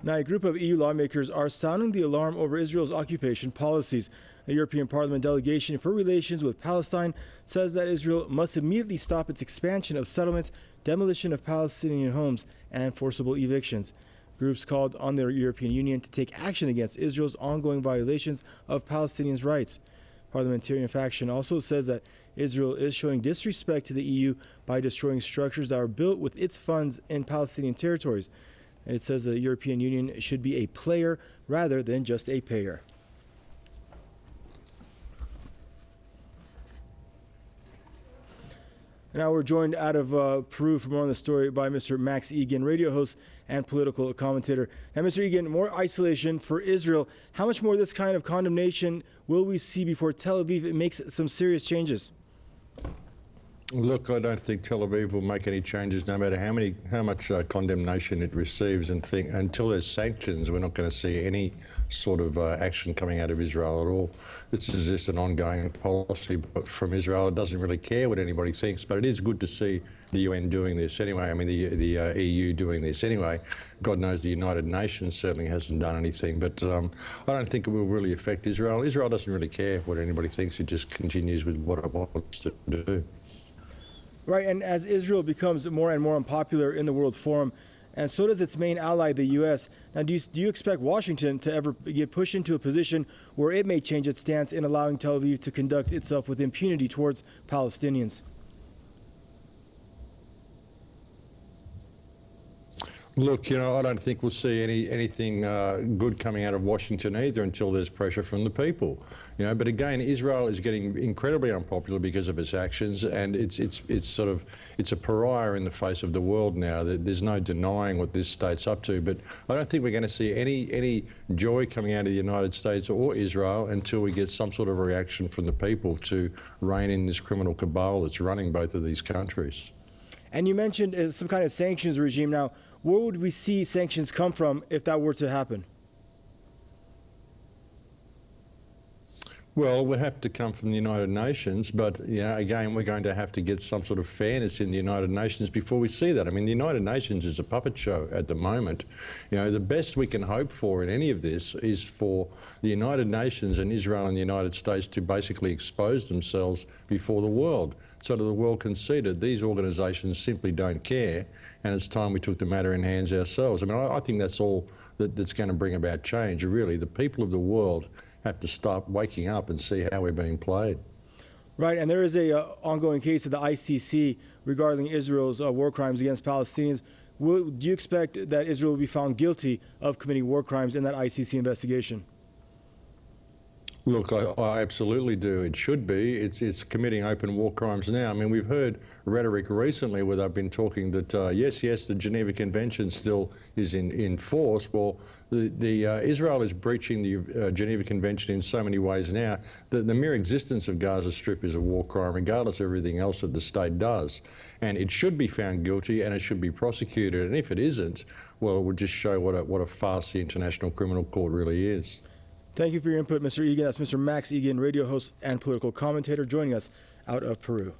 Now, a group of EU lawmakers are sounding the alarm over Israel's occupation policies. A European Parliament delegation for relations with Palestine says that Israel must immediately stop its expansion of settlements, demolition of Palestinian homes, and forcible evictions. Groups called on the European Union to take action against Israel's ongoing violations of Palestinians' rights. Parliamentarian faction also says that Israel is showing disrespect to the EU by destroying structures that are built with its funds in Palestinian territories. It says the European Union should be a player rather than just a payer. Now we're joined out of Peru for more on the story by Mr. Max Igan, radio host and political commentator. Now, Mr. Igan, more isolation for Israel. How much more of this kind of condemnation will we see before Tel Aviv makes some serious changes? Look, I don't think Tel Aviv will make any changes, no matter how much condemnation it receives. And until there's sanctions, we're not going to see any sort of action coming out of Israel at all. This is just an ongoing policy from Israel. It doesn't really care what anybody thinks, but it is good to see the UN doing this anyway. I mean, the EU doing this anyway. God knows the United Nations certainly hasn't done anything, but I don't think it will really affect Israel. Israel doesn't really care what anybody thinks. It just continues with what it wants to do. Right, and as Israel becomes more and more unpopular in the World Forum, and so does its main ally, the U.S., now do you expect Washington to ever get pushed into a position where it may change its stance in allowing Tel Aviv to conduct itself with impunity towards Palestinians? Look, I don't think we'll see anything good coming out of Washington either until there's pressure from the people. But again, Israel is getting incredibly unpopular because of its actions, and it's a pariah in the face of the world now. There's no denying what this state's up to. But I don't think we're going to see any joy coming out of the United States or Israel until we get some sort of reaction from the people to rein in this criminal cabal that's running both of these countries. And you mentioned some kind of sanctions regime. Now, where would we see sanctions come from if that were to happen? Well, it would have to come from the United Nations, but again, we're going to have to get some sort of fairness in the United Nations before we see that. I mean, the United Nations is a puppet show at the moment. The best we can hope for in any of this is for the United Nations and Israel and the United States to basically expose themselves before the world, so that the world can see that these organisations simply don't care, and it's time we took the matter in hands ourselves. I mean, I think that's all that's going to bring about change. Really, the people of the world have to start waking up and see how we're being played. Right, and there is a ongoing case of the ICC regarding Israel's war crimes against Palestinians. Do you expect that Israel will be found guilty of committing war crimes in that ICC investigation? Look, I absolutely do. It should be. It's committing open war crimes now. I mean, we've heard rhetoric recently where they've been talking that, yes, the Geneva Convention still is in force. Well, Israel is breaching the Geneva Convention in so many ways now that the mere existence of Gaza Strip is a war crime, regardless of everything else that the state does. And it should be found guilty and it should be prosecuted. And if it isn't, well, it would just show what a farce the International Criminal Court really is. Thank you for your input, Mr. Igan. That's Mr. Max Igan, radio host and political commentator, joining us out of Peru.